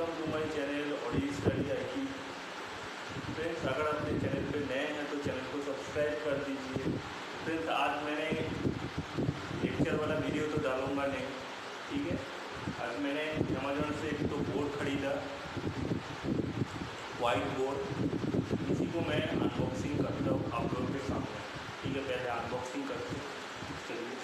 Welcome to my channel Arijit study IQ. Friends, अगर अपने channel पे नए हैं तो चैनल को सब्सक्राइब कर दीजिए। फ्रेंड्स, आज मैंने लेक्चर वाला वीडियो तो डालूंगा नहीं, ठीक है। आज मैंने अमेजोन से एक तो बोर्ड खरीदा, वाइट बोर्ड। इसी को मैं अनबॉक्सिंग करता हूँ आप लोगों के सामने, ठीक है। पहले अनबॉक्सिंग करते हैं, चलिए।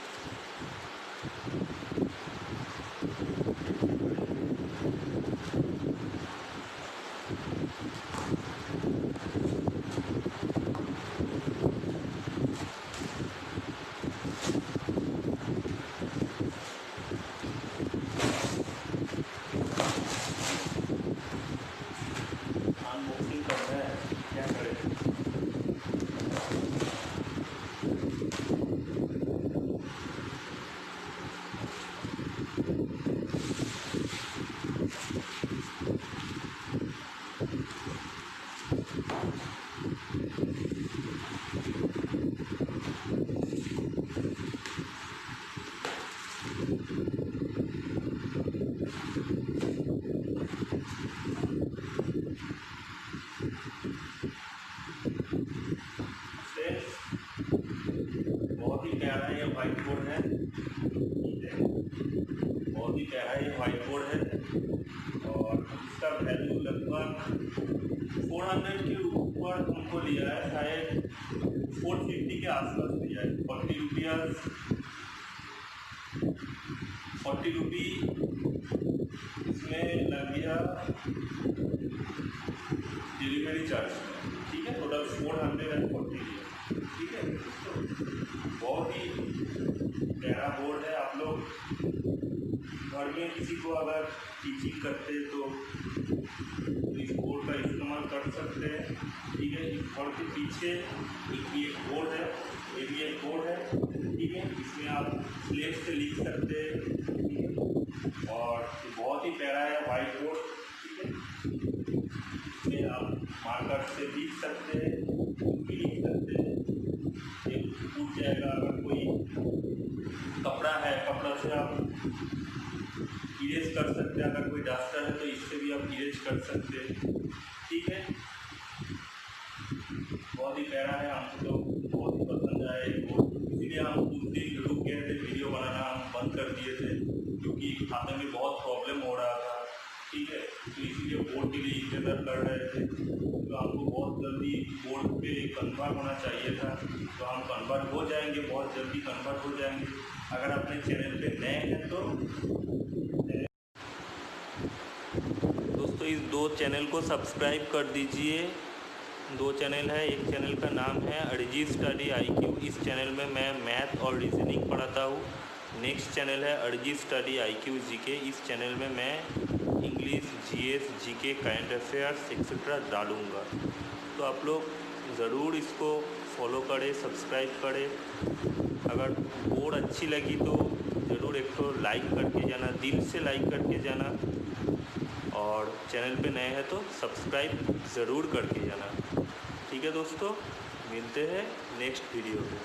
अनबॉक्सिंग कर रहे हैं, क्या करें। बहुत ही प्यारा ये वाइट बोर्ड है, बहुत ही प्यारा ये वाइट बोर्ड है। और इसका वैल्यू लगभग 400 के ऊपर हमको लिया है, शायद 450 के आसपास लिया है। 40 रुपी इसमें लग गया डिलीवरी चार्ज, ठीक है। टोटल 440 लिया, ठीक है। तो बहुत ही प्यारा बोर्ड है। आप लोग घर में किसी को अगर टीचिंग करते तो इस बोर्ड का इस्तेमाल कर सकते हैं, ठीक है। इस बोर्ड के पीछे एक बोर्ड है, ये भी एक बोर्ड है, ठीक है। इसमें आप स्लेट से लिख सकते हैं, ठीक है। और बहुत ही प्यारा है वाइट बोर्ड, ठीक है। इसमें आप मार्कर से लिख सकते हैं, भी लिख सकते हैं। ये टूट जाएगा, अगर कोई कपड़ा है, कपड़ा से आप इरेज कर सकते हैं। अगर कोई डस्टर है तो इससे भी आप इरेज कर सकते हैं, ठीक है। बहुत ही प्यारा है, हमको तो बहुत ही पसंद आया ये बोर्ड। इसीलिए हम कुछ दिन रुक गए थे, वीडियो बनाना हम बंद कर दिए थे, क्योंकि खाने में बहुत प्रॉब्लम हो रहा था, ठीक है। तो इसीलिए बोर्ड के लिए इंतज़ार कर रहे थे। तो हमको बहुत जल्दी बोर्ड पे कन्वर्ट होना चाहिए था, तो हम कन्वर्ट हो जाएंगे, बहुत जल्दी कन्वर्ट हो जाएंगे। अगर अपने चैनल पे नए हैं तो दोस्तों इस दो चैनल को सब्सक्राइब कर दीजिए। दो चैनल है, एक चैनल का नाम है अरिजीत स्टडी आईक्यू। इस चैनल में मैं मैथ और रीजनिंग पढ़ाता हूँ। नेक्स्ट चैनल है अरिजीत स्टडी आईक्यू जीके। इस चैनल में मैं English, GS, GK, current affairs etcetera डालूँगा। तो आप लोग ज़रूर इसको फॉलो करें, सब्सक्राइब करें। अगर बोर्ड अच्छी लगी तो ज़रूर एक तो लाइक करके जाना, दिल से लाइक करके जाना। और चैनल पे नए हैं तो सब्सक्राइब ज़रूर करके जाना, ठीक है दोस्तों। मिलते हैं नेक्स्ट वीडियो में।